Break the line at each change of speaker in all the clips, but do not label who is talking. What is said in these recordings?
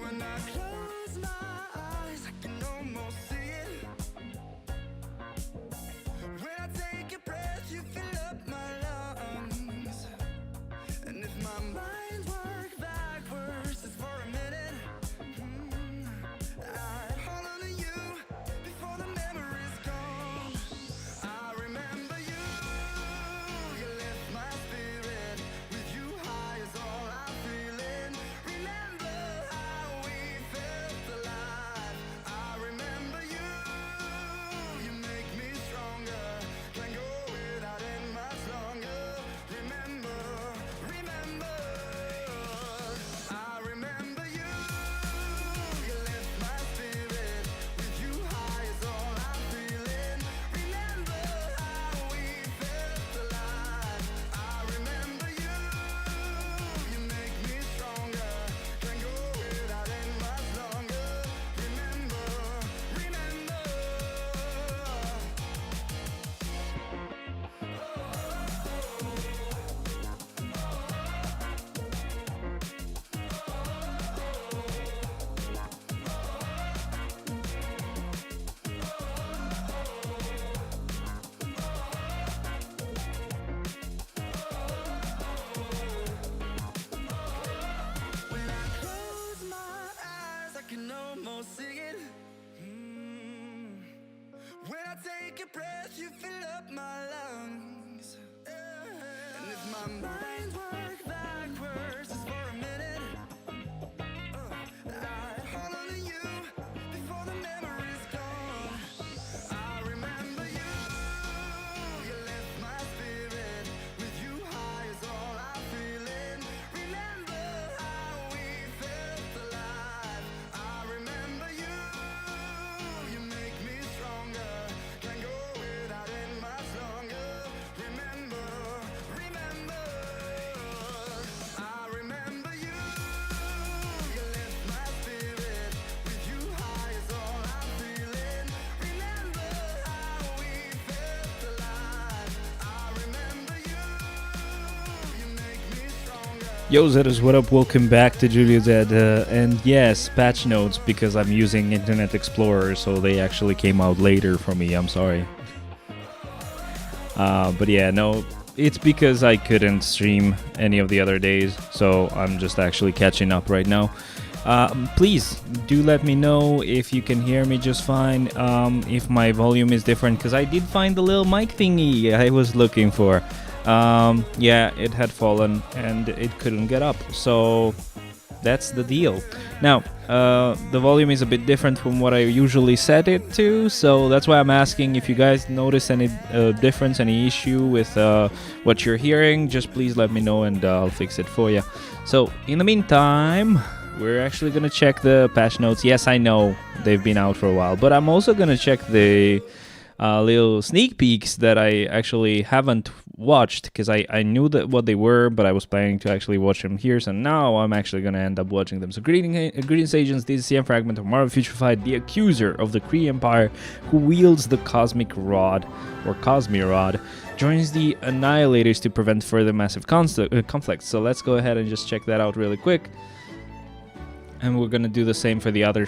When I close my eyes, I can almost see it. When I take a breath, you fill up my lungs. And if my mind worked backwards just for a minute, I'd hold on to you before the memory's gone. I remember you, you lift my spirit. With you high is all I'm feeling. Remember how we felt alive. I remember you, you make me stronger. Can't go without it much longer. Remember, remember, I remember you, you lift my spirit. With you high is all I'm feeling. Remember how we felt alive. I remember you, you make me stronger. Can't go without it much longer. Remember, remember. When I close my eyes, I can almost see it. When I take a breath, you fill up my lungs. And if my mind worked backwards just for a minute, I'd hold on to you before the memory's gone. I remember you, you lift my spirit. With you high is all I'm feeling. Remember how we felt alive. I remember you, you make me stronger. Can't go without it much longer. Remember, remember, I remember you, you lift my spirit. With you high is all I'm feeling. Remember how we felt alive. I remember you, you make me stronger.
Yo, Zetas, what up? Welcome back to Julio Zed. And yes, patch notes because I'm using Internet Explorer, so they actually came out later for me. I'm sorry. But yeah, no, it's because I couldn't stream any of the other days, so I'm just actually catching up right now. Please do let me know if you can hear me just fine, if my volume is different, because I did find the little mic thingy I was looking for. Yeah, it had fallen and it couldn't get up, so that's the deal. Now, the volume is a bit different from what I usually set it to, so that's why I'm asking if you guys notice any difference, any issue with what you're hearing. Just please let me know and I'll fix it for you. So, in the meantime, we're actually going to check the patch notes. Yes, I know they've been out for a while, but I'm also going to check the little sneak peeks that I actually haven't watched because I knew that what they were, but I was planning to actually watch them here, so now I'm actually going to end up watching them. So greetings agents, this is CM Fragment of Marvel Future Fight, the accuser of the Kree Empire who wields the Cosmic Rod, or Cosmi Rod, joins the Annihilators to prevent further massive conflicts. So let's go ahead and just check that out really quick. And we're going to do the same for the other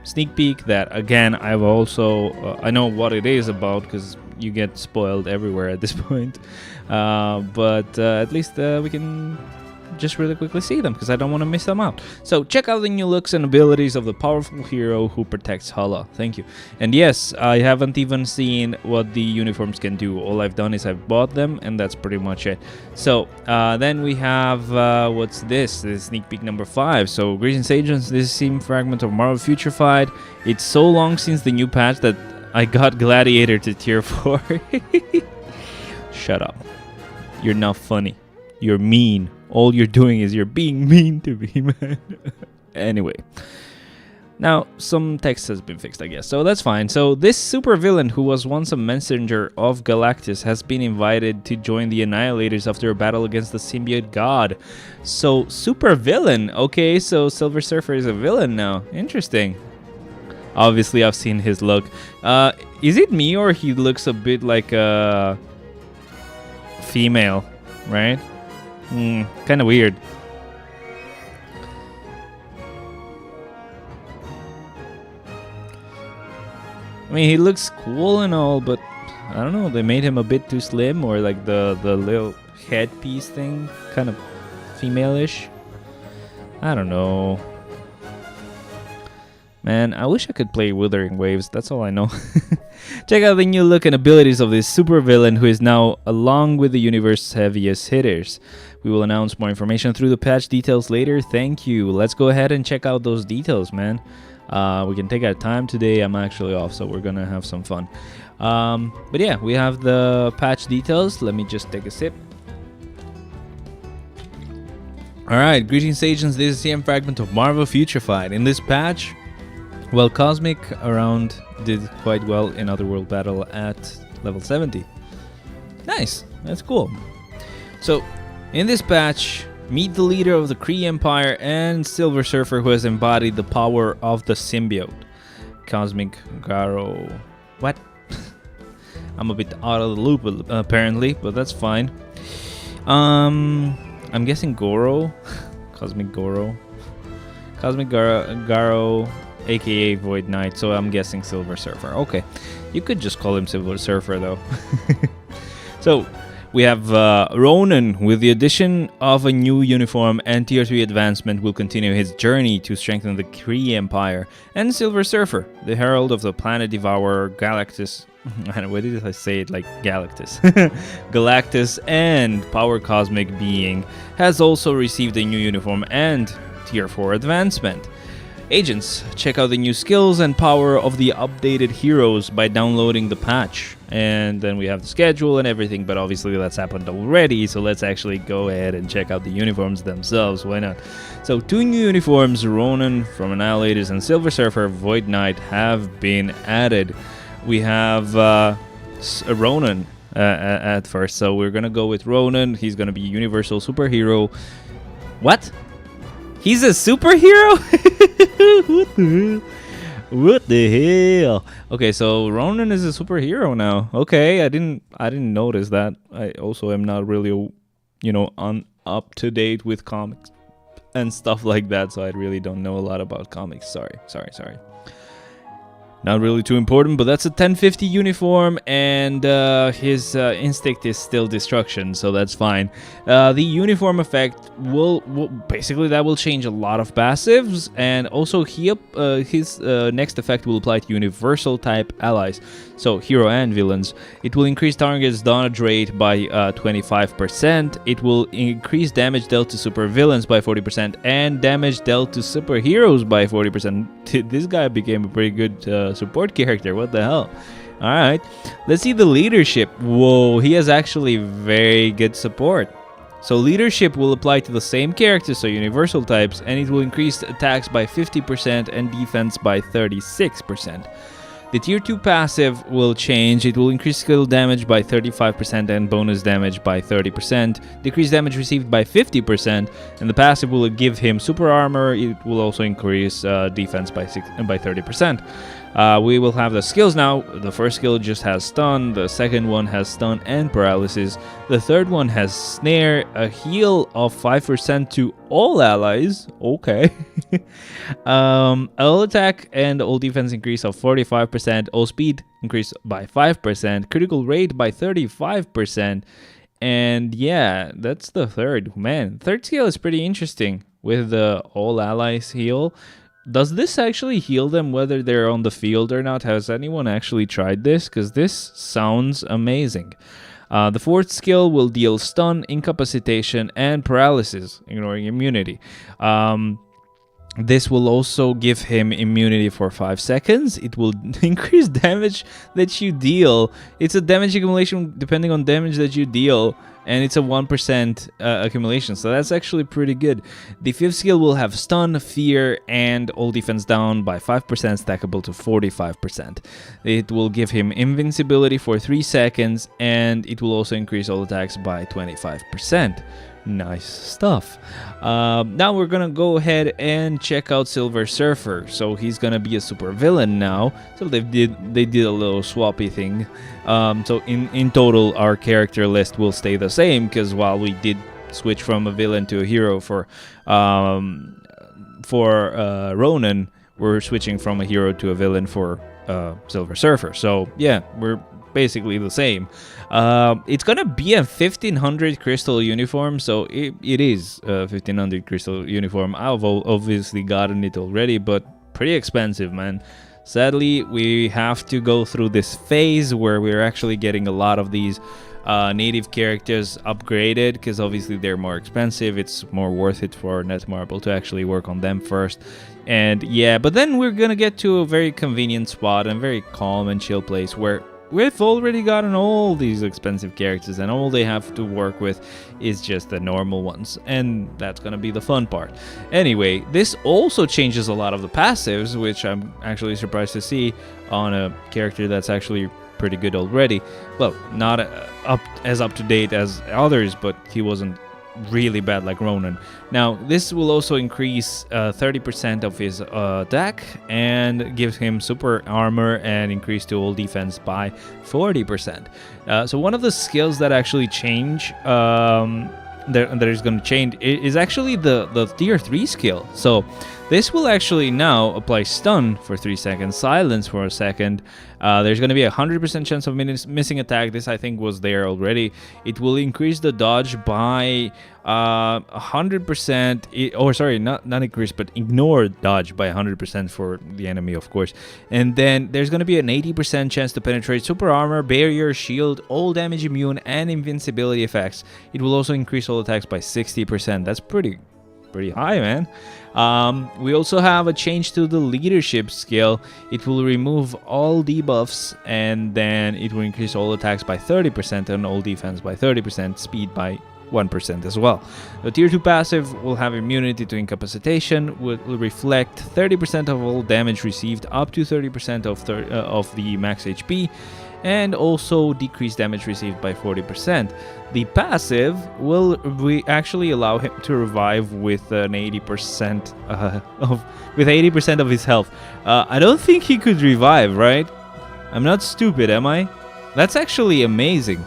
sneak peek that, again, I've also, I know what it is about because you get spoiled everywhere at this point. But at least we can just really quickly see them because I don't want to miss them out. So check out the new looks and abilities of the powerful hero who protects Hala. Thank you. And yes, I haven't even seen what the uniforms can do. All I've done is I've bought them and that's pretty much it. So then we have, what's this? This is sneak peek number 5. So greetings agents, this is Team Fragment of Marvel Future Fight. It's so long since the new patch that I got Gladiator to tier 4. Shut up. You're not funny. You're mean. All you're doing is you're being mean to me, man. Anyway. Now, some text has been fixed, I guess, so that's fine. So, this supervillain who was once a messenger of Galactus has been invited to join the Annihilators after a battle against the symbiote god. So, supervillain. Okay, so Silver Surfer is a villain now. Interesting. Obviously, I've seen his look. Is it me or he looks a bit like a female, right? Kind of weird. I mean, he looks cool and all, but I don't know. They made him a bit too slim, or like the little headpiece thing, kind of female-ish. I don't know. Man, I wish I could play Withering Waves. That's all I know. Check out the new look and abilities of this supervillain who is now along with the universe's heaviest hitters. We will announce more information through the patch details later. Thank you. Let's go ahead and check out those details, man. We can take our time today. I'm actually off, so we're gonna have some fun. But yeah, we have the patch details. Let me just take a sip. Alright, greetings agents, this is CM Fragment of Marvel Futurefied. In this patch, well, Cosmic around did quite well in Otherworld Battle at level 70. Nice, that's cool. So, in this patch, meet the leader of the Kree Empire and Silver Surfer who has embodied the power of the symbiote. Cosmic Garo... What? I'm a bit out of the loop apparently, but that's fine. I'm guessing Goro. Cosmic Goro. Cosmic Garo, aka Void Knight, so I'm guessing Silver Surfer. Okay, you could just call him Silver Surfer though. So, we have Ronan. With the addition of a new uniform and Tier 3 advancement will continue his journey to strengthen the Kree Empire. And Silver Surfer, the herald of the planet devourer Galactus. Why did I say it like Galactus? Galactus and Power Cosmic Being has also received a new uniform and Tier 4 advancement. Agents, check out the new skills and power of the updated heroes by downloading the patch. And then we have the schedule and everything, but obviously that's happened already, so let's actually go ahead and check out the uniforms themselves. Why not? So 2 new uniforms, Ronan from Annihilators and Silver Surfer Void Knight, have been added. We have Ronan at first, so we're gonna go with Ronan. He's gonna be a universal superhero. What? He's a superhero? What the hell? What the hell? Okay, so Ronan is a superhero now. Okay, I didn't notice that. I also am not really, up to date with comics and stuff like that, so I really don't know a lot about comics. Sorry. Not really too important, but that's a 1050 uniform, and his instinct is still destruction, so that's fine. The uniform effect will basically that will change a lot of passives, and also his next effect will apply to universal type allies, so hero and villains. It will increase target's dodge rate by 25%. It will increase damage dealt to super villains by 40% and damage dealt to superheroes by 40%. This guy became a pretty good support character. What the hell? Alright, let's see the leadership. Whoa, he has actually very good support. So leadership will apply to the same characters, so universal types, and it will increase attacks by 50% and defense by 36%. The tier 2 passive will change. It will increase skill damage by 35% and bonus damage by 30%, decrease damage received by 50%, and the passive will give him super armor. It will also increase defense by 30%. We will have the skills now. The first skill just has stun, the second one has stun and paralysis, the third one has snare, a heal of 5% to all allies. Okay. All attack and all defense increase of 45%, all speed increase by 5%, critical rate by 35%, and yeah, that's the third. Man, third skill is pretty interesting with the all allies heal. Does this actually heal them whether they're on the field or not? Has anyone actually tried this? Because this sounds amazing. The fourth skill will deal stun, incapacitation, and paralysis, ignoring immunity. This will also give him immunity for 5 seconds. It will increase damage that you deal. It's a damage accumulation depending on damage that you deal, and it's a 1% accumulation, so that's actually pretty good. The fifth skill will have stun, fear, and all defense down by 5%, stackable to 45%. It will give him invincibility for 3 seconds, and it will also increase all attacks by 25%. Nice stuff. Now we're gonna go ahead and check out Silver Surfer. So he's gonna be a super villain now. So they did a little swappy thing. So in total, our character list will stay the same, because while we did switch from a villain to a hero for Ronan, we're switching from a hero to a villain for Silver Surfer. So yeah, we're basically the same. It's gonna be a 1500 crystal uniform, so it is a 1500 crystal uniform. I've obviously gotten it already, but pretty expensive, man. Sadly, we have to go through this phase where we're actually getting a lot of these native characters upgraded, because obviously they're more expensive. It's more worth it for Netmarble to actually work on them first. And yeah, but then we're gonna get to a very convenient spot and very calm and chill place where we've already gotten all these expensive characters, and all they have to work with is just the normal ones, and that's gonna be the fun part. Anyway, this also changes a lot of the passives, which I'm actually surprised to see on a character that's actually pretty good already. Well, not as up to date as others, but he wasn't really bad like Ronan. Now, this will also increase 30% of his attack and gives him super armor and increase to all defense by 40%. So one of the skills that actually change that is going to change is actually the tier 3 skill. So this will actually now apply stun for 3 seconds, silence for a second. There's going to be a 100% chance of missing attack. This I think was there already. It will increase the dodge by 100%, or sorry, not increase, but ignore dodge by 100% for the enemy, of course. And then there's going to be an 80% chance to penetrate super armor, barrier, shield, all damage immune, and invincibility effects. It will also increase all attacks by 60%. That's pretty high, man. We also have a change to the leadership skill. It will remove all debuffs, and then it will increase all attacks by 30% and all defense by 30%, speed by 1% as well. The tier 2 passive will have immunity to incapacitation, will reflect 30% of all damage received up to 30% of the max HP, and also decrease damage received by 40%. The passive will actually allow him to revive with an 80% with 80% of his health. I don't think he could revive, right? I'm not stupid, am I? That's actually amazing.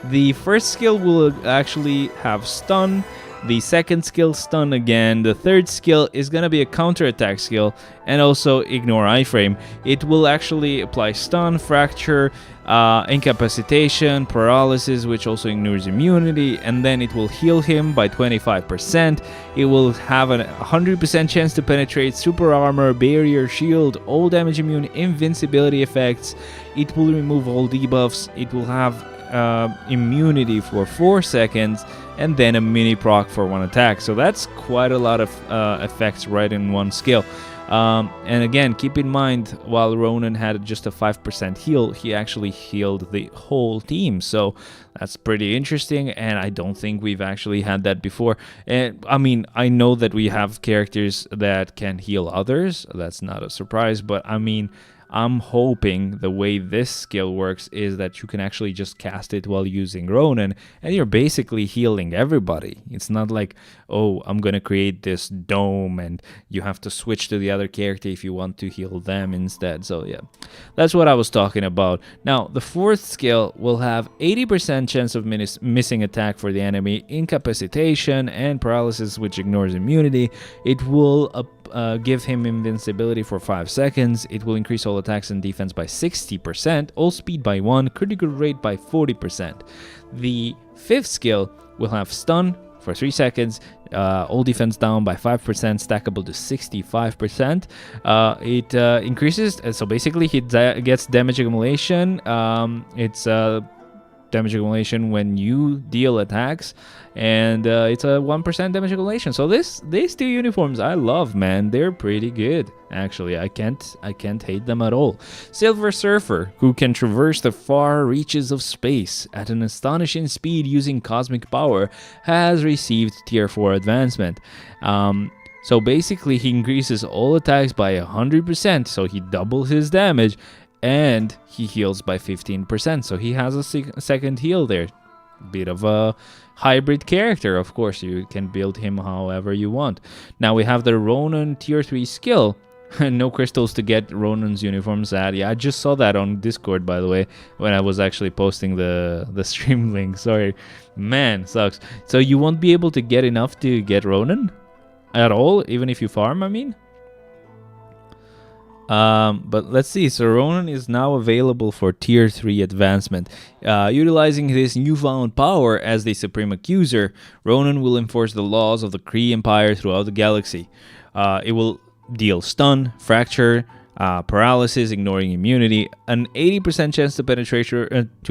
The first skill will actually have stun. The second skill, stun again. The third skill is going to be a counterattack skill, and also ignore iframe. It will actually apply stun, fracture, incapacitation, paralysis, which also ignores immunity, and then it will heal him by 25%. It will have a 100% chance to penetrate super armor, barrier, shield, all damage immune, invincibility effects. It will remove all debuffs. It will have immunity for 4 seconds, and then a mini proc for 1 attack. So that's quite a lot of effects right in one skill. And again, keep in mind, while Ronan had just a 5% heal, he actually healed the whole team. So that's pretty interesting, and I don't think we've actually had that before. And I mean, I know that we have characters that can heal others. That's not a surprise, but I mean, I'm hoping the way this skill works is that you can actually just cast it while using Ronan, and you're basically healing everybody. It's not like, oh, I'm gonna create this dome and you have to switch to the other character if you want to heal them instead. So yeah, that's what I was talking about. Now, the fourth skill will have 80% chance of missing attack for the enemy, incapacitation, and paralysis, which ignores immunity. It will give him invincibility for 5 seconds. It will increase all attacks and defense by 60%, all speed by 1, critical rate by 40%. The fifth skill will have stun for 3 seconds, all defense down by 5%, stackable to 65%. It increases, so basically he gets damage accumulation. It's damage accumulation when you deal attacks, and it's a 1% damage accumulation. So these two uniforms I love, man. They're pretty good, actually. I can't hate them at all. Silver Surfer, who can traverse the far reaches of space at an astonishing speed using cosmic power, has received tier 4 advancement. So basically he increases all attacks by 100%, so he doubles his damage, and he heals by 15%, so he has a second heal there. Bit of a hybrid character, of course. You can build him however you want. Now we have the Ronan tier 3 skill. No crystals to get Ronan's uniform, sad. Yeah, I just saw that on Discord, by the way, when I was actually posting the stream link. Sorry, man, sucks. So you won't be able to get enough to get Ronan at all, even if you farm, I mean? But let's see. So Ronan is now available for Tier 3 advancement. Utilizing his newfound power as the Supreme Accuser, Ronan will enforce the laws of the Kree Empire throughout the galaxy. It will deal stun, fracture, paralysis, ignoring immunity, an 80% chance to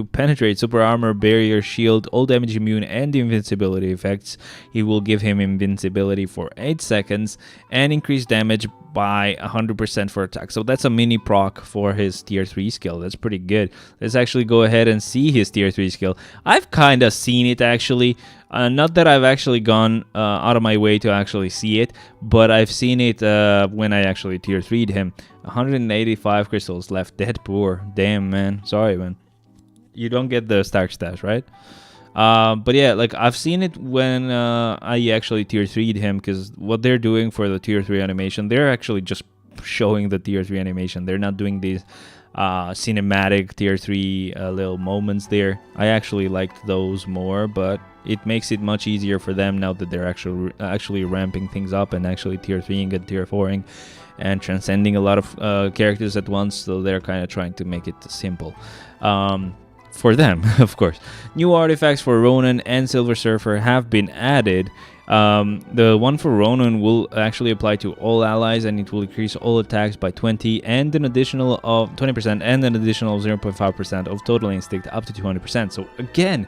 penetrate super armor, barrier, shield, all damage immune, and invincibility effects. He will give him invincibility for 8 seconds and increase damage by 100% for attack. So that's a mini proc for his tier 3 skill. That's pretty good. Let's actually go ahead and see his tier 3 skill. I've kind of seen it actually. Not that I've actually gone out of my way to actually see it, but I've seen it when I actually tier 3'd him. 185 crystals left, dead poor. Damn, man. Sorry, man. You don't get the Stark stash, right? But yeah, like I've seen it when I actually tier 3'd him, because what they're doing for the tier 3 animation, they're actually just showing the tier 3 animation. They're not doing these cinematic tier 3 little moments there. I actually liked those more, but it makes it much easier for them now that they're actually ramping things up and actually tier 3ing and tier 4ing and transcending a lot of characters at once. So they're kind of trying to make it simple. For them, of course. New artifacts for Ronan and Silver Surfer have been added. The one for Ronan will actually apply to all allies, and it will increase all attacks by 20 and an additional of 20% and an additional 0.5% of total instinct up to 200%. So again,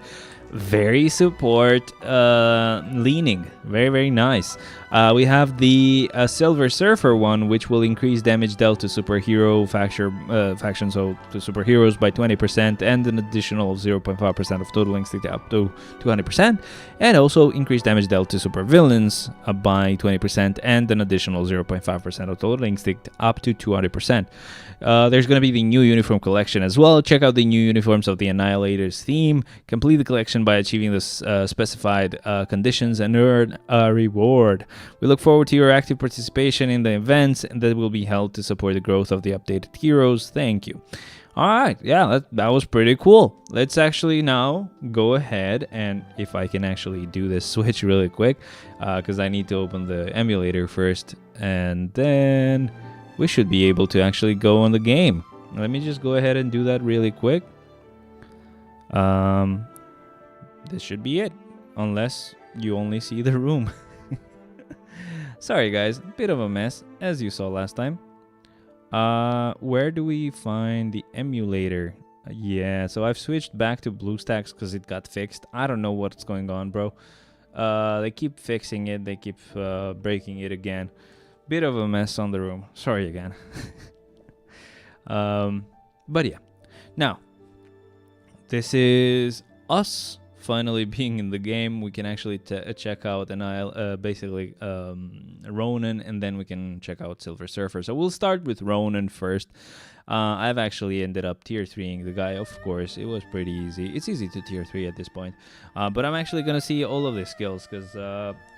very support leaning. Very, very nice. We have the Silver Surfer one, which will increase damage dealt to superhero faction, so to superheroes by 20% and an additional 0.5% of total instinct up to 200%, and also increase damage dealt to supervillains by 20% and an additional 0.5% of total instinct up to 200%. There's going to be the new uniform collection as well. Check out the new uniforms of the Annihilators theme. Complete the collection by achieving the specified conditions and earn a reward. We look forward to your active participation in the events that will be held to support the growth of the updated heroes. Thank you. Alright, yeah, that was pretty cool. Let's actually now go ahead, and if I can actually do this switch really quick, because I need to open the emulator first, and then we should be able to actually go on the game. Let me just go ahead and do that really quick. This should be it, unless you only see the room. Sorry guys, bit of a mess, as you saw last time. Where do we find the emulator? Yeah, so I've switched back to BlueStacks because it got fixed. I don't know what's going on, bro. They keep fixing it, they keep breaking it again. Bit of a mess on the room. Sorry again. But yeah. Now, this is us finally being in the game. We can actually check out basically Ronan, and then we can check out Silver Surfer. So we'll start with Ronan first. I've actually ended up tier 3ing the guy, of course. It was pretty easy. It's easy to tier 3 at this point. But I'm actually gonna see all of the skills, because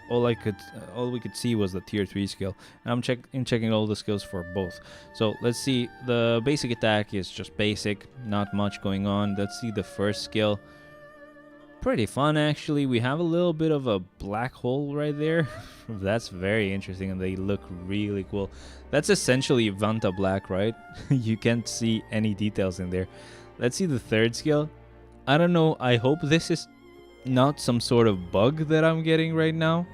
all we could see was the tier 3 skill. And I'm checking all the skills for both. So let's see. The basic attack is just basic, not much going on. Let's see the first skill. Pretty fun, actually. We have a little bit of a black hole right there. That's very interesting, and they look really cool. That's essentially Vanta Black, right? You can't see any details in there. Let's see the third skill. I don't know. I hope this is not some sort of bug that I'm getting right now.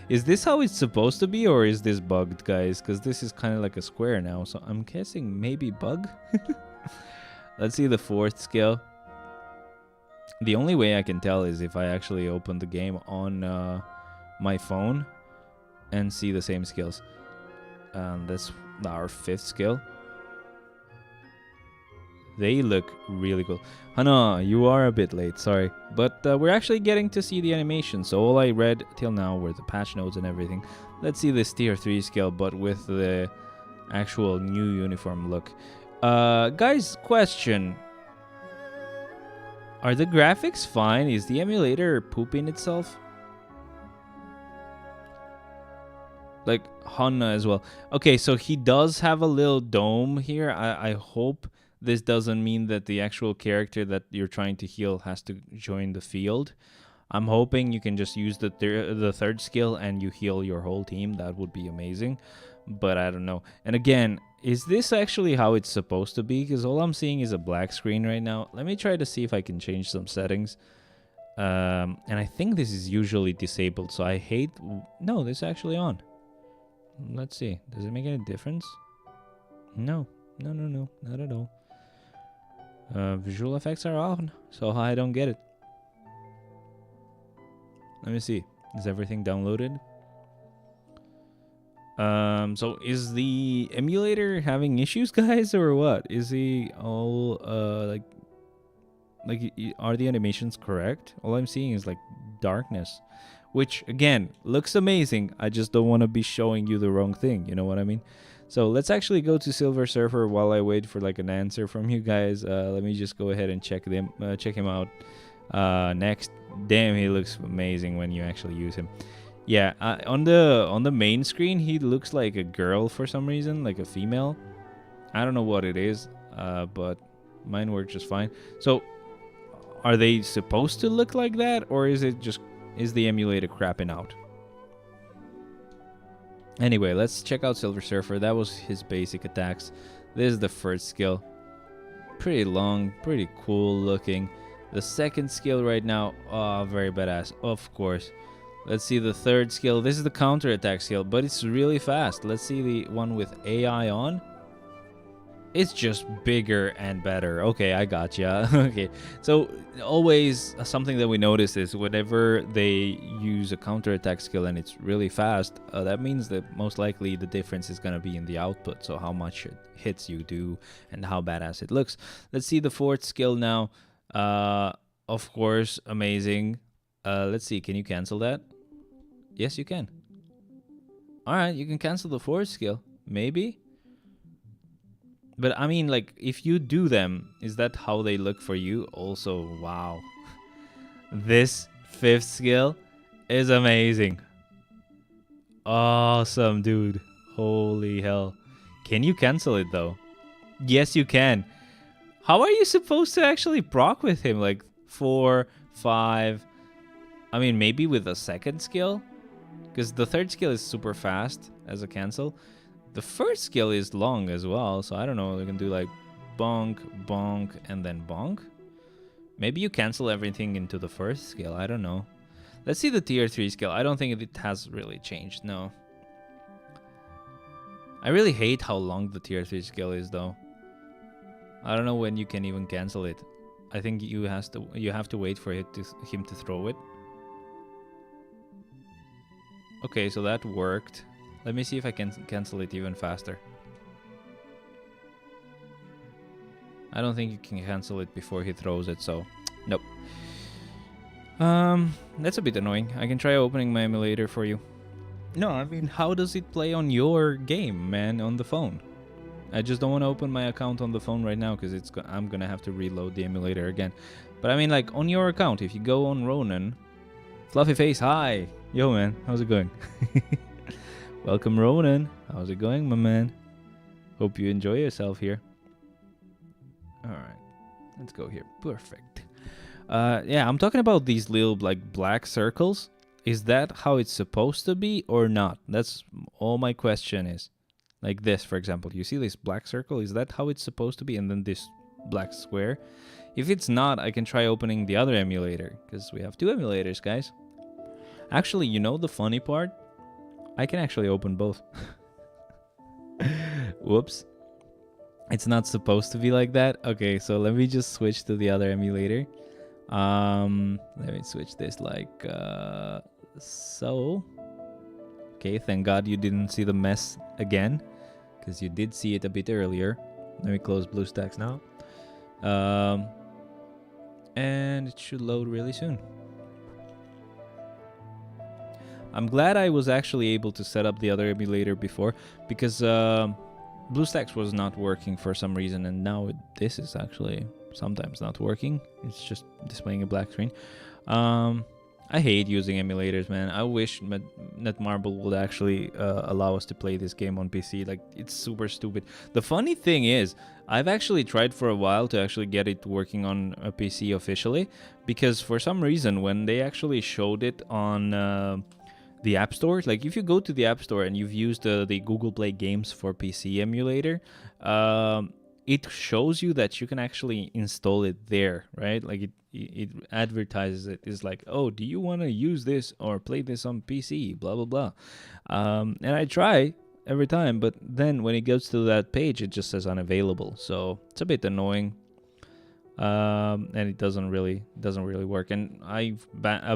Is this how it's supposed to be, or is this bugged, guys? Because this is kind of like a square now, so I'm guessing maybe bug. Let's see the fourth skill. The only way I can tell is if I actually open the game on my phone and see the same skills. That's our fifth skill. They look really cool. Hana, you are a bit late, sorry. But we're actually getting to see the animation. So all I read till now were the patch notes and everything. Let's see this tier 3 skill, but with the actual new uniform look. Guys, question. Are the graphics fine? Is the emulator pooping itself? Like Hanna as well. Okay, so he does have a little dome here. I hope this doesn't mean that the actual character that you're trying to heal has to join the field. I'm hoping you can just use the third skill and you heal your whole team. That would be amazing. but I don't know. And again, is this actually how it's supposed to be? Because all I'm seeing is a black screen right now. Let me try to see if I can change some settings. And I think this is usually disabled, so I hate... No, this is actually on. Let's see. Does it make any difference? No. No, not at all. Visual effects are on, so I don't get it. Let me see. Is everything downloaded? So is the emulator having issues, guys, or what? Is he all are the animations correct? All I'm seeing is like darkness, which again looks amazing. I just don't want to be showing you the wrong thing. You know what I mean? So let's actually go to Silver Surfer while I wait for like an answer from you guys. Let me just go ahead and check him out next. Damn, he looks amazing when you actually use him. Yeah, on the main screen he looks like a girl for some reason, like a female. I don't know what it is, but mine works just fine. So are they supposed to look like that, or is the emulator crapping out? Anyway, let's check out Silver Surfer. That was his basic attacks. This is the first skill. Pretty long, pretty cool looking. The second skill right now, oh, very badass, of course. Let's see the third skill. This is the counter attack skill, but it's really fast. Let's see the one with AI on. It's just bigger and better. Okay, I gotcha. Okay, so always something that we notice is whenever they use a counter attack skill and it's really fast, that means that most likely the difference is going to be in the output. So how much hits you do and how badass it looks. Let's see the fourth skill now. Of course, amazing. Let's see, can you cancel that? Yes, you can. Alright, you can cancel the fourth skill. Maybe? But I mean, like, if you do them, is that how they look for you? Also, wow. This fifth skill is amazing. Awesome, dude. Holy hell. Can you cancel it, though? Yes, you can. How are you supposed to actually proc with him? Like, 4, 5... I mean, maybe with a second skill? Because the third skill is super fast as a cancel. The first skill is long as well, so I don't know. You can do like bonk, bonk, and then bonk. Maybe you cancel everything into the first skill. I don't know. Let's see the tier 3 skill. I don't think it has really changed, no. I really hate how long the tier 3 skill is, though. I don't know when you can even cancel it. I think you have to wait for him to throw it. Okay, so that worked. Let me see if I can cancel it even faster. I don't think you can cancel it before he throws it, so nope. That's a bit annoying. I can try opening my emulator for you. No, I mean, how does it play on your game, man, on the phone? I just don't want to open my account on the phone right now because I'm gonna have to reload the emulator again. But I mean, like, on your account, if you go on Ronan, Fluffy Face, hi! Yo, man, how's it going? Welcome, Ronan. How's it going, my man? Hope you enjoy yourself here. Alright, let's go here. Perfect. Yeah, I'm talking about these little, like, black circles. Is that how it's supposed to be or not? That's all my question is. Like this, for example. You see this black circle? Is that how it's supposed to be? And then this black square? If it's not, I can try opening the other emulator. Because we have 2 emulators, guys. Actually, you know the funny part? I can actually open both. Whoops. It's not supposed to be like that. Okay, so let me just switch to the other emulator. Let me switch this like so. Okay, thank God you didn't see the mess again, because you did see it a bit earlier. Let me close BlueStacks now. And it should load really soon. I'm glad I was actually able to set up the other emulator before, because BlueStacks was not working for some reason, and now this is actually sometimes not working. It's just displaying a black screen. I hate using emulators, man. I wish Netmarble would actually allow us to play this game on PC. Like, it's super stupid. The funny thing is, I've actually tried for a while to actually get it working on a PC officially, because for some reason, when they actually showed it on the App Store. Like if you go to the App Store and you've used the Google Play Games for PC emulator, it shows you that you can actually install it there, right? Like it advertises it is like, oh, do you want to use this or play this on PC? Blah blah blah. And I try every time, but then when it goes to that page, it just says unavailable. So it's a bit annoying. And it doesn't really work. And I've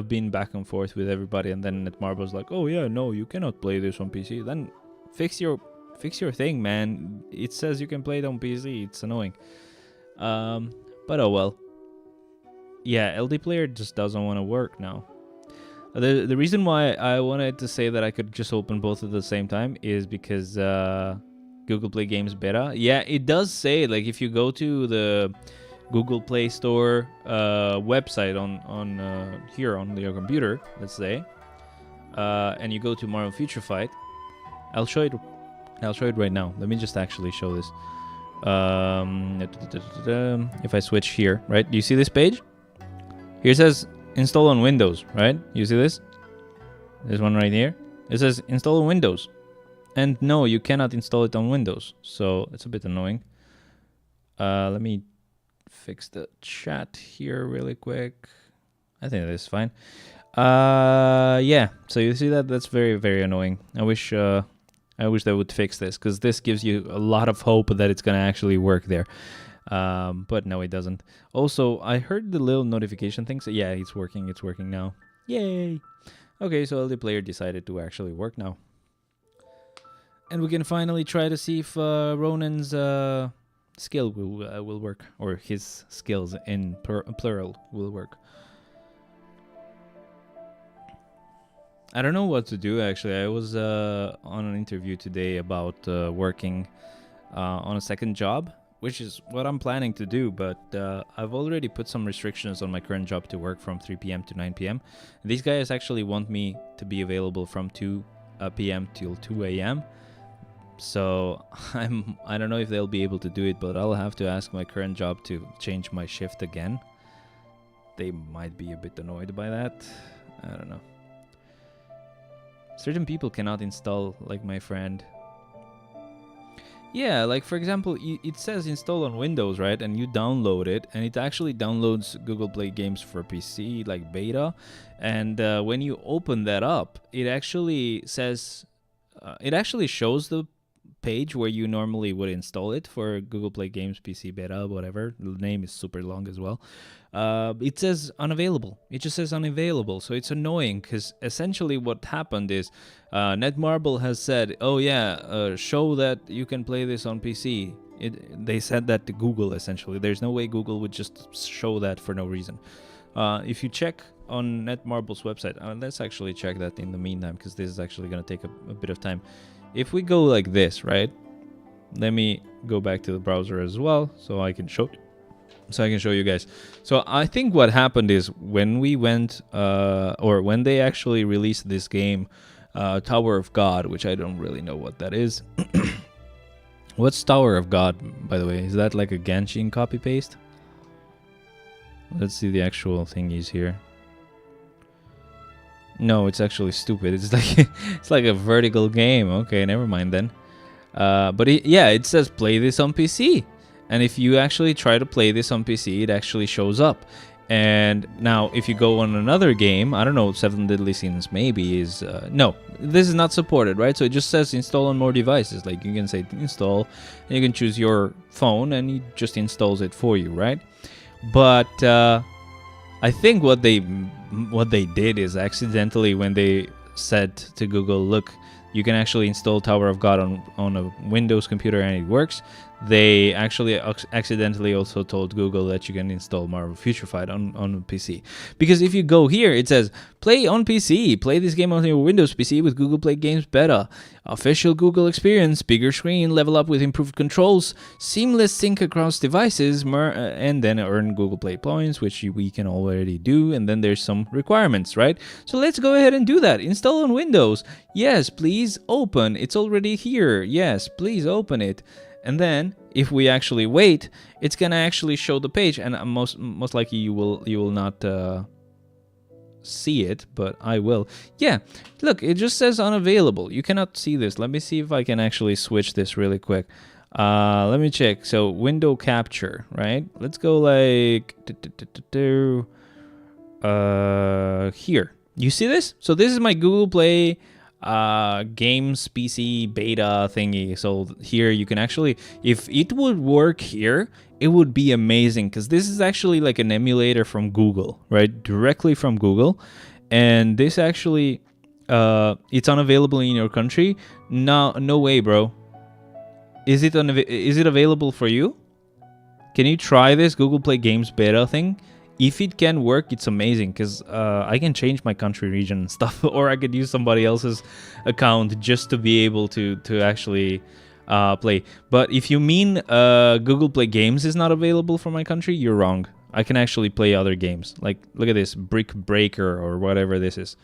been back and forth with everybody, and then Netmarble's like, oh yeah, no, you cannot play this on PC. Then fix your thing, man. It says you can play it on PC. It's annoying. But oh well. Yeah, LD Player just doesn't want to work now. The reason why I wanted to say that I could just open both at the same time is because Google Play Games Beta. Yeah, it does say, like, if you go to the Google Play Store website on here on your computer, let's say, and you go to Marvel Future Fight, I'll show it right now. Let me just actually show this. If I switch here, right? Do you see this page? Here it says install on Windows, right? You see this? This one right here. It says install on Windows. And no, you cannot install it on Windows. So it's a bit annoying. Let me fix the chat here really quick. I think that's fine. Yeah, so you see that? That's very, very annoying. I wish they would fix this, because this gives you a lot of hope that it's gonna actually work there. But no, it doesn't. Also, I heard the little notification thing. So yeah, it's working now. Yay! Okay, so the player decided to actually work now. And we can finally try to see if Ronan's skill will work, or his skills in plural will work. I don't know what to do, actually. I was on an interview today about working on a second job, which is what I'm planning to do, but I've already put some restrictions on my current job to work from 3 p.m. to 9 p.m. These guys actually want me to be available from 2 p.m. till 2 a.m. So I don't know if they'll be able to do it, but I'll have to ask my current job to change my shift again. They might be a bit annoyed by that. I don't know. Certain people cannot install, like my friend. Yeah, like for example, it says install on Windows, right? And you download it, and it actually downloads Google Play Games for PC, like beta. And when you open that up, it actually says, it actually shows the page where you normally would install it for Google Play Games PC beta, whatever. The name is super long as well. It says unavailable. It just says unavailable. So it's annoying, because essentially what happened is Netmarble has said, oh yeah, show that you can play this on PC. They said that to Google, essentially. There's no way Google would just show that for no reason. If you check on Netmarble's website, let's actually check that in the meantime, because this is actually going to take a bit of time. If we go like this, right? Let me go back to the browser as well, so I can show you guys. So I think what happened is when we went, or when they actually released this game, Tower of God, which I don't really know what that is. What's Tower of God, by the way? Is that like a Genshin copy paste? Let's see the actual thingies here. No, it's actually stupid. It's like a vertical game. Okay, never mind then. But it says play this on PC. And if you actually try to play this on PC, it actually shows up. And now if you go on another game, I don't know, 7 Deadly Sins maybe is... no, this is not supported, right? So it just says install on more devices. Like you can say install, and you can choose your phone, and it just installs it for you, right? But I think what they did is accidentally, when they said to Google, look, you can actually install Tower of God on a Windows computer and it works, they actually accidentally also told Google that you can install Marvel Future Fight on a PC. Because if you go here, it says, play on PC, play this game on your Windows PC with Google Play Games Beta, official Google experience, bigger screen, level up with improved controls, seamless sync across devices, and then earn Google Play points, which we can already do, and then there's some requirements, right? So let's go ahead and do that. Install on Windows. Yes, please open. It's already here. Yes, please open it. And then if we actually wait, it's gonna actually show the page, and most likely you will not see it, but I will. Yeah, look, it just says unavailable. You cannot see this. Let me see if I can actually switch this really quick. Let me check. So window capture, right? Let's go like here. You see this? So this is my Google Play games PC beta thingy. So here you can actually, if it would work here, it would be amazing, because this is actually like an emulator from Google, right? Directly from Google. And this actually it's unavailable in your country. No way, bro. Is it available for you? Can you try this Google Play Games beta thing? If it can work, it's amazing, because I can change my country, region, and stuff, or I could use somebody else's account just to be able to actually play. But if you mean Google Play Games is not available for my country, you're wrong. I can actually play other games. Like, look at this, Brick Breaker or whatever this is.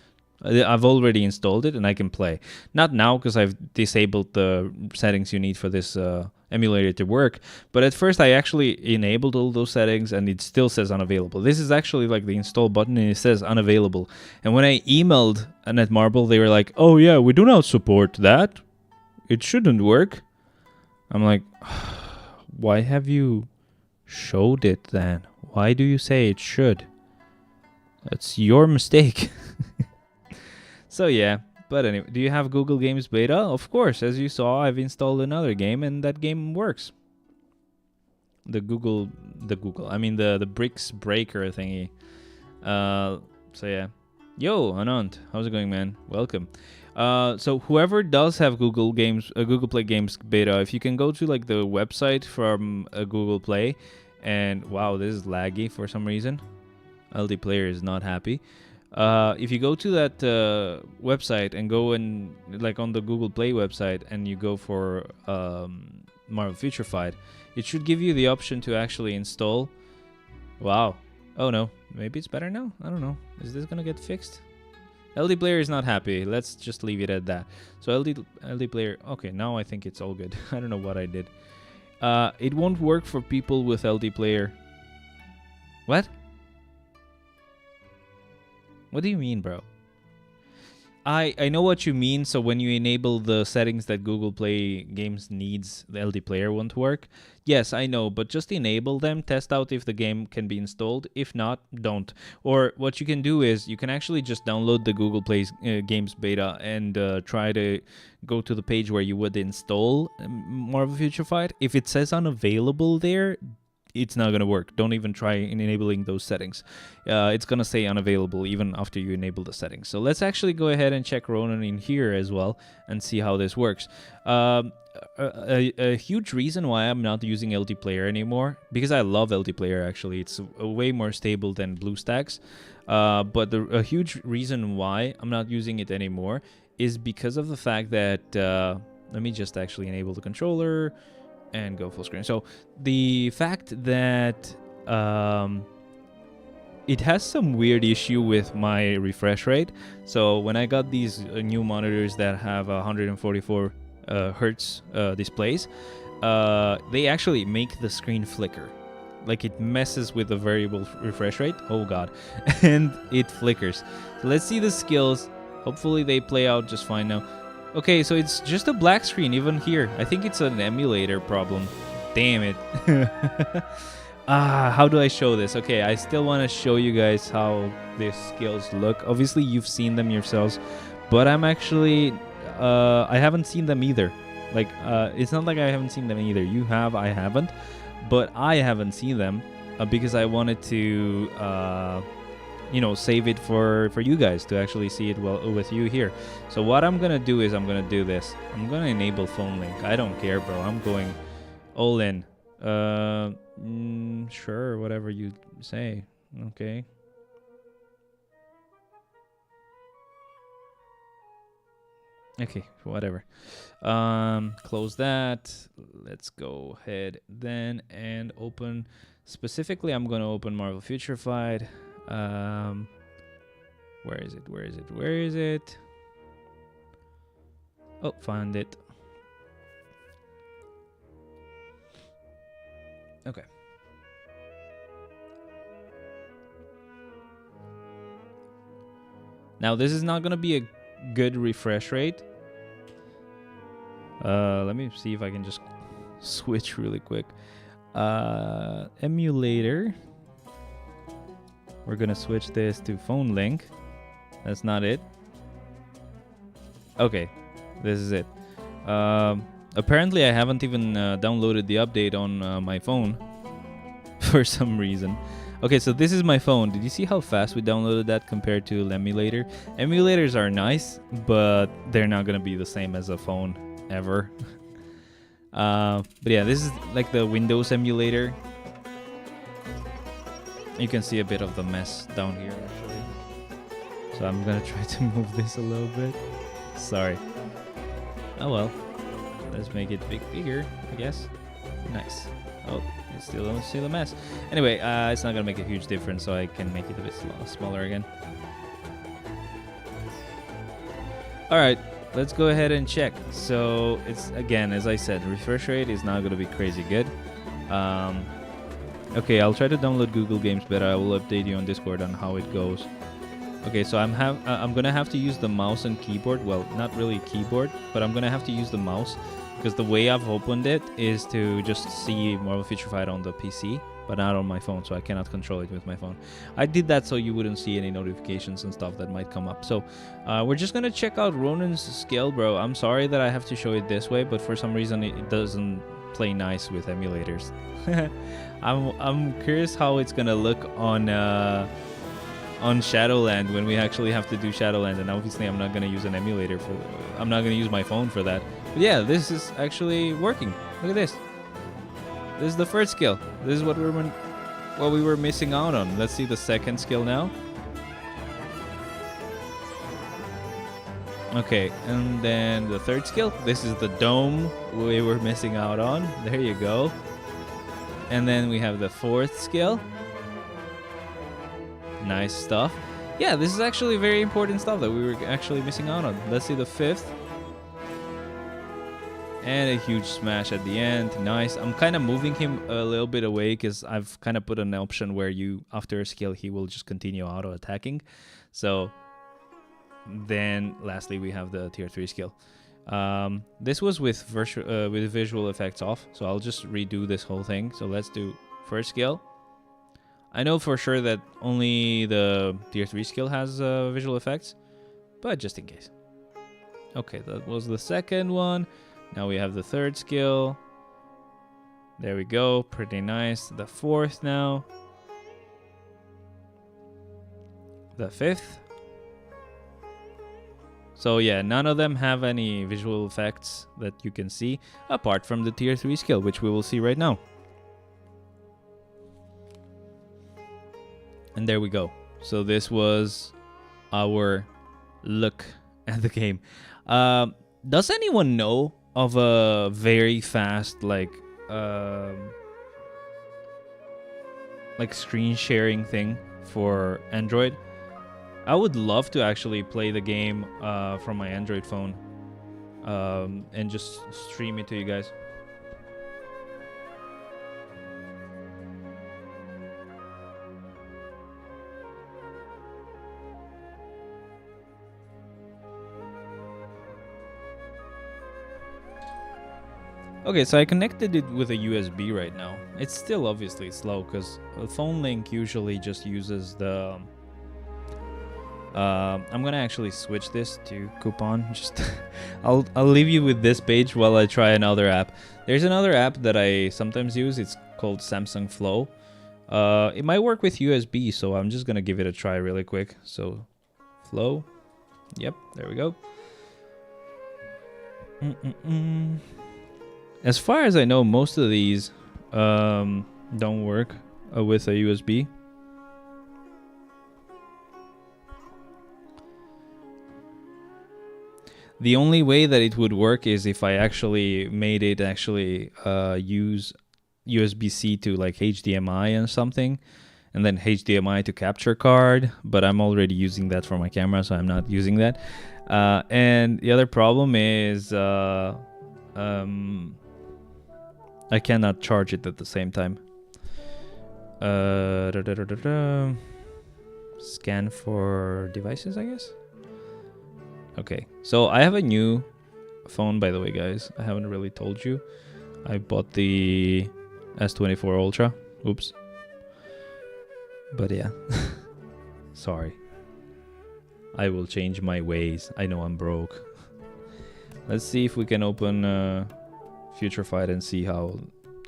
I've already installed it and I can play. Not now, because I've disabled the settings you need for this emulator to work. But at first I actually enabled all those settings and it still says unavailable. This is actually like the install button and it says unavailable. And when I emailed Netmarble, they were like, oh yeah, we do not support that. It shouldn't work. I'm like, why have you showed it then? Why do you say it should? That's your mistake. So yeah, but anyway, do you have Google Games Beta? Of course, as you saw, I've installed another game and that game works. The Bricks Breaker thingy. So yeah. Yo, Anant, how's it going, man? Welcome. So whoever does have Google Play Games Beta, if you can go to like the website from Google Play, and wow, this is laggy for some reason. LD Player is not happy. If you go to that website and go and like on the Google Play website and you go for Marvel Future Fight, it should give you the option to actually install. Wow. Oh no, maybe it's better now. I don't know. Is this gonna get fixed? LD Player is not happy. Let's just leave it at that. So LD Player. Okay, now I think it's all good. I don't know what I did. It won't work for people with LD Player. What? What do you mean, bro? I know what you mean. So when you enable the settings that Google Play Games needs, the LD Player won't work. Yes, I know, but just enable them, test out if the game can be installed. If not, don't. Or what you can do is you can actually just download the Google Play Games beta and try to go to the page where you would install Marvel Future Fight. If it says unavailable there, it's not going to work. Don't even try in enabling those settings. It's going to say unavailable even after you enable the settings. So let's actually go ahead and check Ronan in here as well and see how this works. A huge reason why I'm not using LD Player anymore, because I love LD Player actually. It's way more stable than BlueStacks. But a huge reason why I'm not using it anymore is because of the fact that, let me just actually enable the controller and go full screen. So the fact that it has some weird issue with my refresh rate. So when I got these new monitors that have 144 hertz displays, they actually make the screen flicker. Like it messes with the variable refresh rate. Oh god. And it flickers. So let's see the skills. Hopefully they play out just fine now. Okay, so it's just a black screen even here. I think it's an emulator problem. Damn it. How do I show this? Okay, I still want to show you guys how these skills look. Obviously, you've seen them yourselves, but I'm actually, I haven't seen them either. Like, it's not like I haven't seen them either. You have, I haven't, but I haven't seen them because I wanted to, you know, save it for you guys to actually see it well with you here. So what I'm gonna do is I'm gonna do this. I'm gonna enable phone link. I don't care, bro. I'm going all in. Sure, whatever you say. Okay. Okay, whatever. Close that. Let's go ahead then and open. Specifically, I'm gonna open Marvel Future Fight. Where is it? Where is it? Where is it? Oh, found it. Okay. Now this is not gonna be a good refresh rate. Let me see if I can just switch really quick. Emulator. We're gonna switch this to phone link. That's not it. Okay, this is it. Apparently I haven't even downloaded the update on my phone for some reason. Okay, so this is my phone. Did you see how fast we downloaded that compared to emulator? Emulators are nice, but they're not gonna be the same as a phone ever. But yeah, this is like the Windows emulator. You can see a bit of the mess down here actually. So I'm gonna try to move this a little bit. Sorry. Oh well. Let's make it bigger, I guess. Nice. Oh, I still don't see the mess. Anyway, it's not gonna make a huge difference, so I can make it a bit smaller again. Alright, let's go ahead and check. So it's, again, as I said, refresh rate is not gonna be crazy good. Okay, I'll try to download Google Games, but I will update you on Discord on how it goes. Okay, so I'm gonna have to use the mouse and keyboard. Well, not really keyboard, but I'm gonna have to use the mouse because the way I've opened it is to just see Marvel Feature Fight on the PC, but not on my phone, so I cannot control it with my phone. I did that so you wouldn't see any notifications and stuff that might come up. So we're just gonna check out Ronin's skill, bro. I'm sorry that I have to show it this way, but for some reason it doesn't play nice with emulators. I'm curious how it's gonna look on Shadowland when we actually have to do Shadowland, and obviously I'm not gonna use an emulator for. I'm not gonna use my phone for that. But yeah, this is actually working. Look at this. This is the first skill. This is what we were missing out on. Let's see the second skill now. Okay, and then the third skill. This is the dome we were missing out on. There you go. And then we have the fourth skill. Nice stuff. Yeah, this is actually very important stuff that we were actually missing out on. Let's see the fifth. And a huge smash at the end. Nice. I'm kind of moving him a little bit away because I've kind of put an option where you, after a skill, he will just continue auto-attacking. So then lastly, we have the tier 3 skill. This was with visual effects off. So I'll just redo this whole thing. So let's do first skill. I know for sure that only the tier 3 skill has visual effects, but just in case. Okay, that was the second one. Now we have the third skill. There we go, pretty nice. The fourth now. The fifth. So yeah, none of them have any visual effects that you can see, apart from the tier 3 skill, which we will see right now. And there we go. So this was our look at the game. Does anyone know of a very fast like screen sharing thing for Android? I would love to actually play the game from my Android phone and just stream it to you guys. Okay, so I connected it with a USB right now. It's still obviously slow because a phone link usually just uses the... I'm gonna actually switch this to Coupon. Just I'll leave you with this page while I try another app. There's another app that I sometimes use. It's called Samsung Flow. It might work with USB, so I'm just gonna give it a try really quick. So, Flow. Yep, there we go. As far as I know, most of these don't work with a USB. The only way that it would work is if I actually made it use USB-C to like HDMI and something, and then HDMI to capture card, but I'm already using that for my camera, so I'm not using that. And the other problem is I cannot charge it at the same time. Scan for devices, I guess. Okay, so I have a new phone, by the way, guys. I haven't really told you. I bought the S24 Ultra. Oops. But yeah. Sorry. I will change my ways. I know I'm broke. Let's see if we can open Future Fight and see how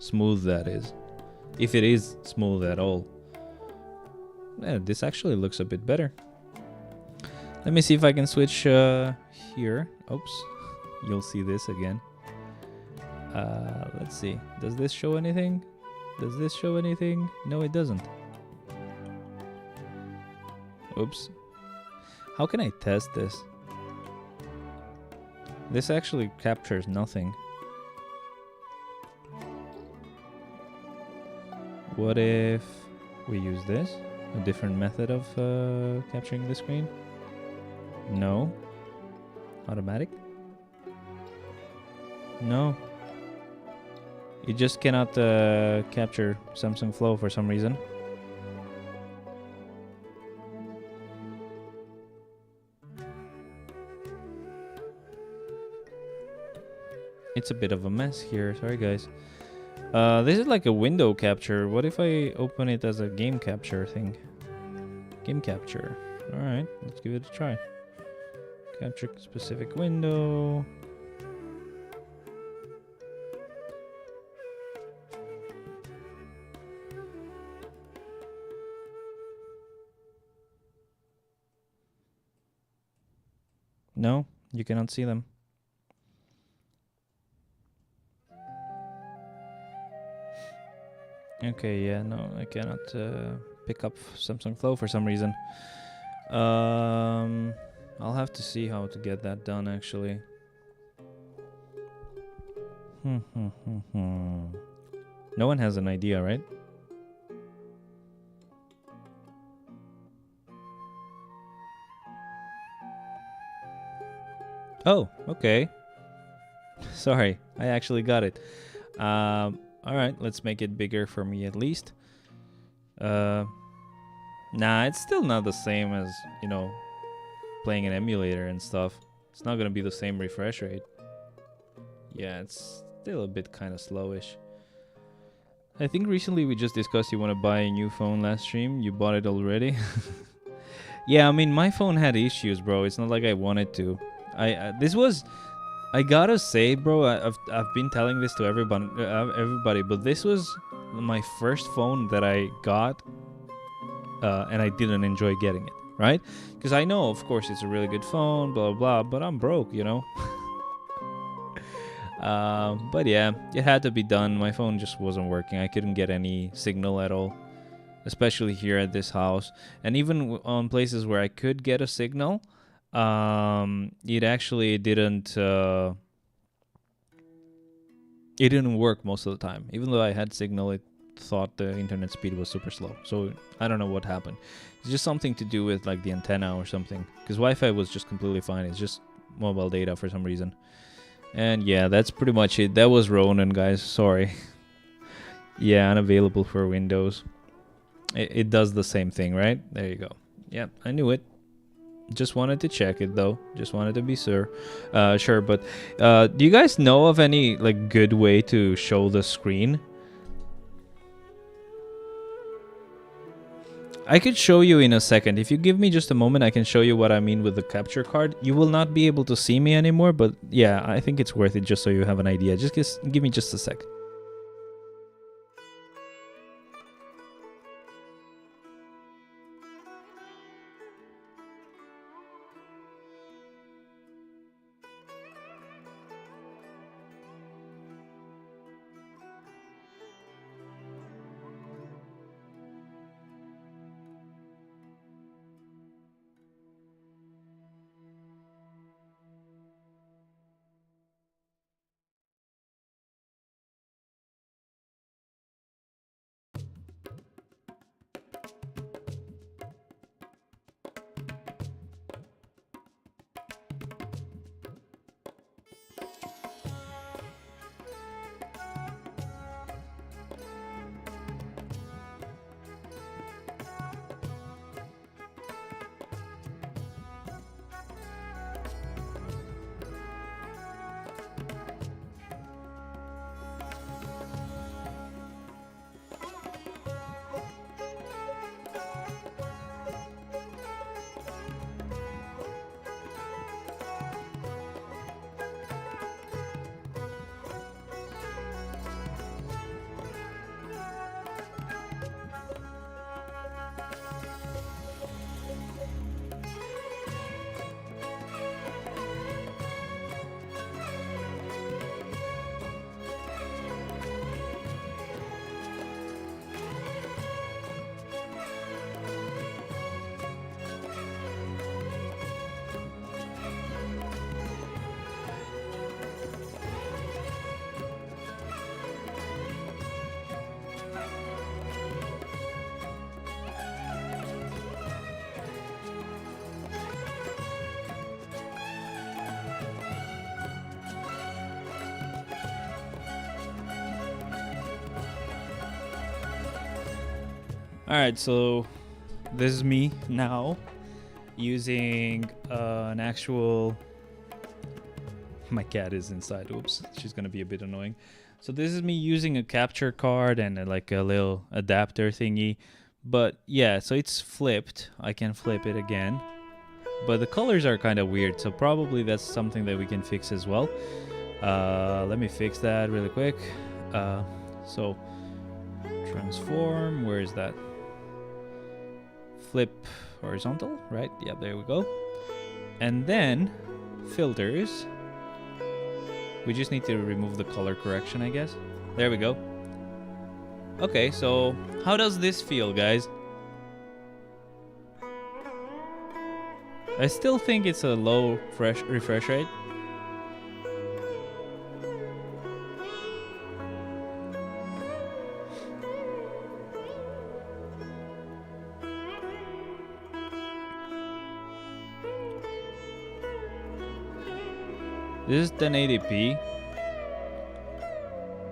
smooth that is. If it is smooth at all. Yeah, this actually looks a bit better. Let me see if I can switch here. Oops. You'll see this again. Let's see. Does this show anything? Does this show anything? No, it doesn't. Oops. How can I test this? This actually captures nothing. What if we use this? A different method of capturing the screen? No. Automatic? No. You just cannot capture Samsung Flow for some reason. It's a bit of a mess here. Sorry, guys. This is like a window capture. What if I open it as a game capture thing? Game capture. Alright, let's give it a try. Capture specific window. No, you cannot see them. Okay, yeah, no, I cannot pick up Samsung Flow for some reason. I'll have to see how to get that done, actually. No one has an idea, right? Oh, okay. Sorry, I actually got it. Alright, let's make it bigger for me at least. Nah, it's still not the same as, you know, playing an emulator and stuff. It's not gonna be the same refresh rate. Yeah, it's still a bit kind of slowish. I think recently we just discussed you want to buy a new phone last stream. You bought it already? Yeah, I mean, my phone had issues, bro. It's not like I wanted to. I gotta say, bro, I've been telling this to everybody, but this was my first phone that I got, and I didn't enjoy getting it, right? Because I know, of course, it's a really good phone, blah, blah, but I'm broke, you know? But yeah, it had to be done. My phone just wasn't working. I couldn't get any signal at all, especially here at this house. And even on places where I could get a signal, it actually didn't work most of the time. Even though I had signal, it thought the internet speed was super slow. So I don't know what happened. It's just something to do with like the antenna or something, because Wi-Fi was just completely fine. It's just mobile data for some reason. And yeah, that's pretty much it. That was Ronan, guys. Sorry. Yeah, unavailable for Windows. It does the same thing, right? There you go. Yeah, I knew it. Just wanted to check it though. Just wanted to be sure. But do you guys know of any like good way to show the screen? I could show you in a second. If you give me just a moment, I can show you what I mean with the capture card. You will not be able to see me anymore, but yeah, I think it's worth it just so you have an idea. Just give me just a sec. Alright, so this is me now using an actual... My cat is inside. Oops, she's gonna be a bit annoying. So this is me using a capture card and like a little adapter thingy. But yeah, so it's flipped. I can flip it again. But the colors are kind of weird, so probably that's something that we can fix as well. Let me fix that really quick. So transform, where is that? Flip horizontal, right? Yeah, there we go. And then filters. We just need to remove the color correction, I guess. There we go. Okay, so how does this feel, guys? I still think it's a low refresh rate. This is 1080p.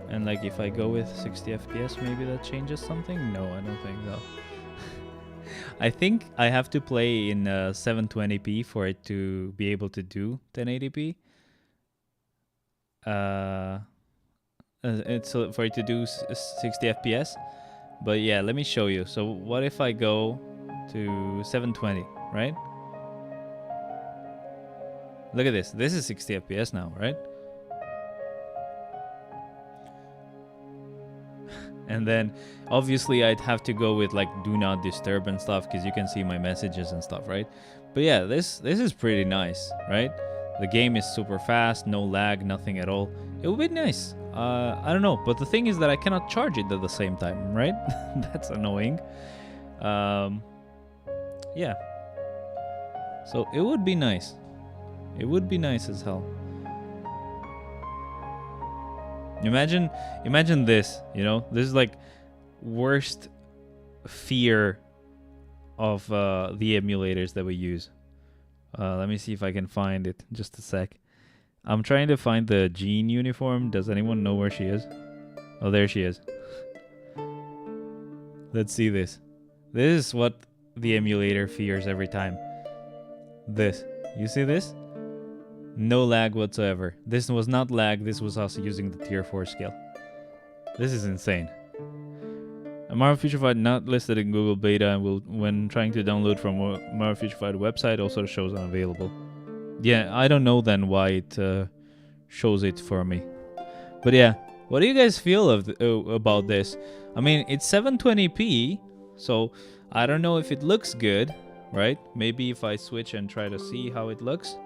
And like if I go with 60 FPS, maybe that changes something? No, I don't think so. I think I have to play in 720p for it to be able to do 1080p. It's for it to do 60 FPS. But yeah, let me show you. So what if I go to 720, right? Look at this. This is 60 FPS now, right? And then obviously I'd have to go with like do not disturb and stuff because you can see my messages and stuff, right? But yeah, this is pretty nice, right? The game is super fast, no lag, nothing at all. It would be nice. I don't know, but the thing is that I cannot charge it at the same time, right? That's annoying. Yeah. So it would be nice. It would be nice as hell. Imagine this, you know? This is like worst fear of the emulators that we use. Let me see if I can find it. Just a sec. I'm trying to find the Jean uniform. Does anyone know where she is? Oh, there she is. Let's see this. This is what the emulator fears every time. This. You see this? No lag whatsoever. This was not lag, this was us using the tier 4 scale. This is insane. A Marvel Future Fight not listed in Google Beta and will, when trying to download from Marvel Future Fight website, also shows unavailable. Yeah, I don't know then why it shows it for me. But yeah, what do you guys feel of about this? I mean, it's 720p, so I don't know if it looks good, right? Maybe if I switch and try to see how it looks.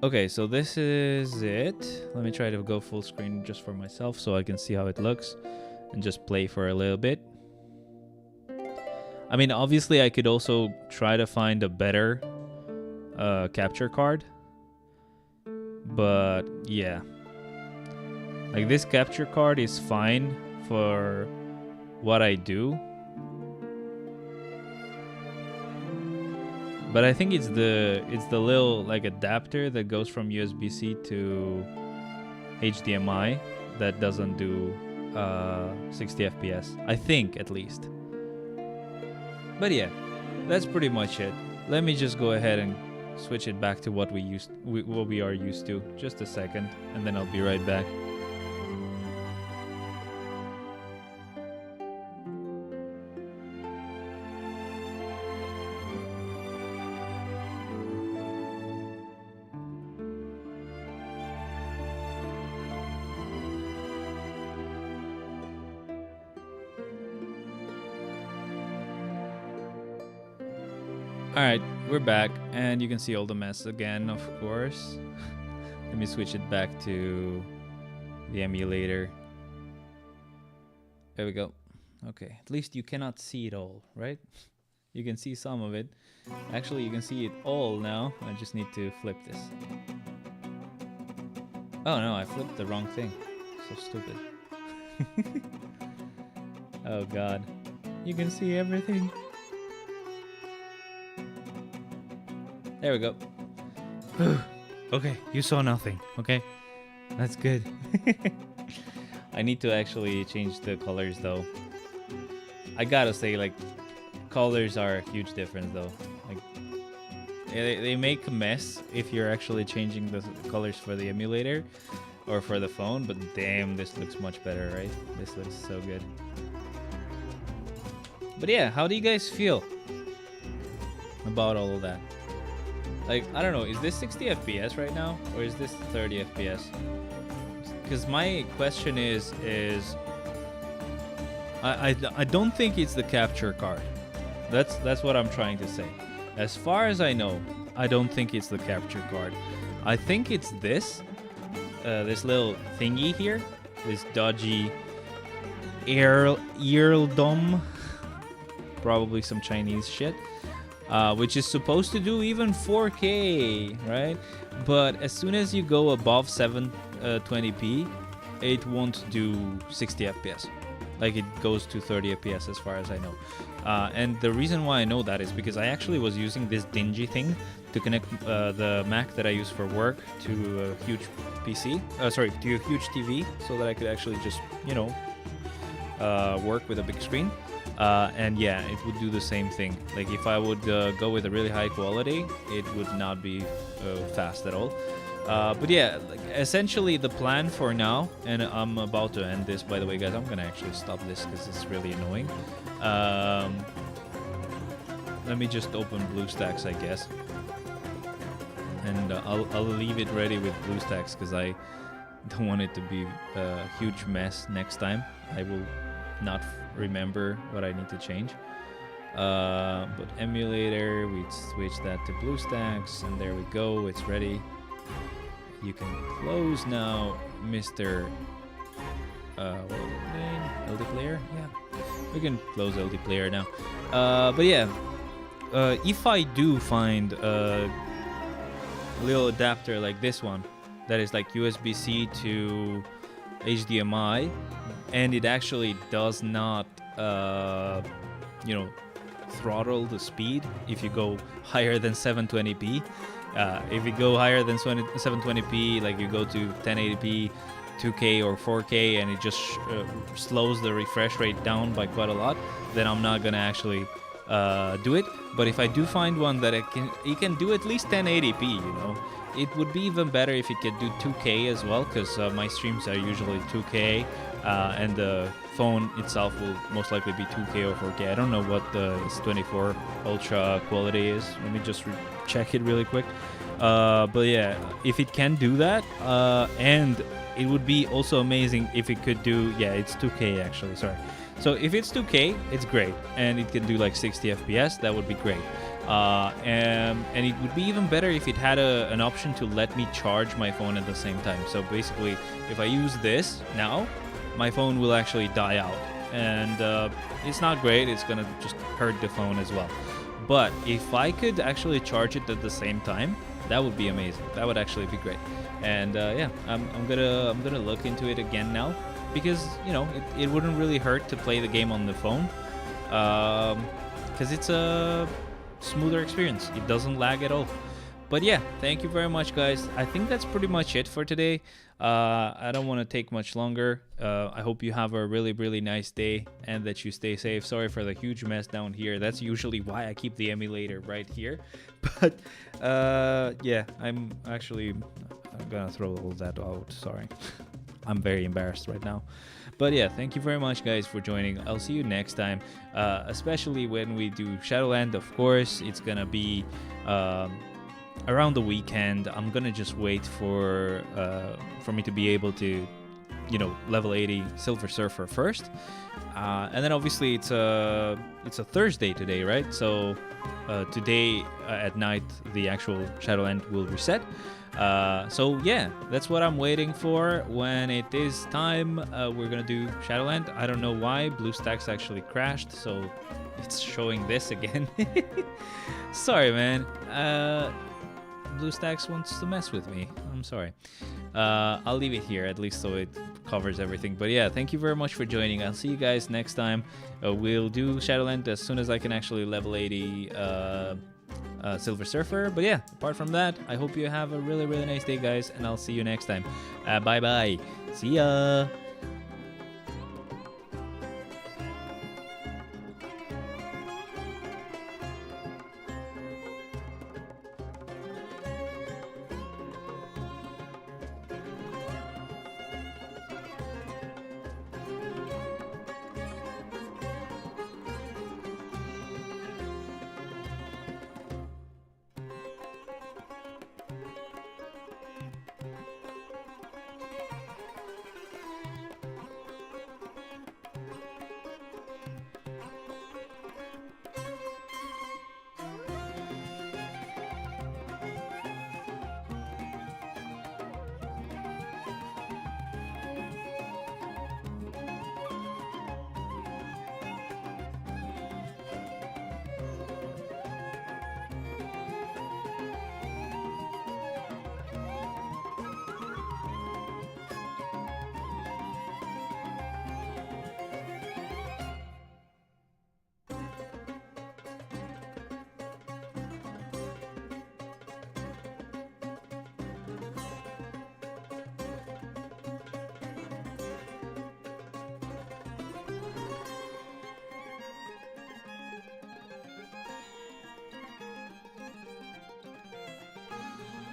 Okay, so this is it. Let me try to go full screen just for myself so I can see how it looks and just play for a little bit. I mean, obviously I could also try to find a better capture card. But yeah. Like this capture card is fine for what I do. But I think it's the little like adapter that goes from USB-C to HDMI that doesn't do 60 FPS. I think at least. But yeah, that's pretty much it. Let me just go ahead and switch it back to what we are used to. Just a second, and then I'll be right back. Alright, we're back, and you can see all the mess again, of course. Let me switch it back to the emulator. There we go. Okay, at least you cannot see it all, right? You can see some of it. Actually, you can see it all now. I just need to flip this. Oh no, I flipped the wrong thing. So stupid. Oh god. You can see everything. There we go. Okay, you saw nothing, okay? That's good. I need to actually change the colors though. I gotta say, like, colors are a huge difference though. Like, they make a mess if you're actually changing the colors for the emulator or for the phone, but damn, this looks much better, right? This looks so good. But yeah, how do you guys feel about all of that? Like, I don't know, is this 60 FPS right now, or is this 30 FPS? Because my question is I don't think it's the capture card. That's what I'm trying to say. As far as I know, I don't think it's the capture card. I think it's this little thingy here, this dodgy earldom, probably some Chinese shit, which is supposed to do even 4K, right? But as soon as you go above 720p, it won't do 60 FPS. Like, it goes to 30 FPS as far as I know. And the reason why I know that is because I actually was using this dingy thing to connect the Mac that I use for work to a huge PC, to a huge TV, so that I could actually just, you know, work with a big screen. And yeah, it would do the same thing. Like, if I would go with a really high quality, it would not be fast at all. But yeah, like, essentially the plan for now, and I'm about to end this, by the way, guys. I'm gonna actually stop this because it's really annoying. Let me just open BlueStacks, I guess, and I'll leave it ready with BlueStacks because I don't want it to be a huge mess next time. I will not remember what I need to change. But emulator, we switch that to BlueStacks, and there we go. It's ready. You can close now, Mr. What was his name? LD Player? Yeah, we can close LD Player now. But yeah, if I do find a little adapter like this one, that is like USB-C to HDMI, and it actually does not, you know, throttle the speed if you go higher than 720p. If you go higher than 720p, like you go to 1080p, 2K or 4K, and it just slows the refresh rate down by quite a lot, then I'm not gonna actually do it. But if I do find one that it can do at least 1080p, you know, it would be even better if it could do 2K as well, because my streams are usually 2K, and the phone itself will most likely be 2K or 4K. I don't know what the S24 Ultra quality is. Let me just check it really quick. But yeah, if it can do that, and it would be also amazing if it could do, yeah, it's 2K actually, sorry. So if it's 2K, it's great, and it can do like 60 FPS, that would be great. And it would be even better if it had an option to let me charge my phone at the same time. So basically, if I use this now, my phone will actually die out, and it's not great. It's gonna just hurt the phone as well. But if I could actually charge it at the same time, that would be amazing. That would actually be great. And yeah, I'm gonna look into it again now, because, you know, it wouldn't really hurt to play the game on the phone, because it's a smoother experience. It doesn't lag at all. But yeah, thank you very much, guys. I think that's pretty much it for today. I don't want to take much longer. I hope you have a really, really nice day and that you stay safe. Sorry for the huge mess down here. That's usually why I keep the emulator right here. But yeah, I'm gonna throw all that out. Sorry. I'm very embarrassed right now. But yeah, thank you very much, guys, for joining. I'll see you next time, especially when we do Shadowland. Of course, it's gonna be around the weekend. I'm gonna just wait for me to be able to, you know, level 80 Silver Surfer first, and then obviously it's a Thursday today, right? So today at night the actual Shadowland will reset. So yeah, that's what I'm waiting for. When it is time, we're gonna do Shadowland. I don't know why BlueStacks actually crashed, so it's showing this again. Sorry, man. BlueStacks wants to mess with me. I'm sorry. I'll leave it here, at least so it covers everything. But yeah, thank you very much for joining. I'll see you guys next time. We'll do Shadowland as soon as I can actually level 80 Silver Surfer. But yeah, apart from that, I hope you have a really, really nice day, guys, and I'll see you next time. Bye bye. See ya.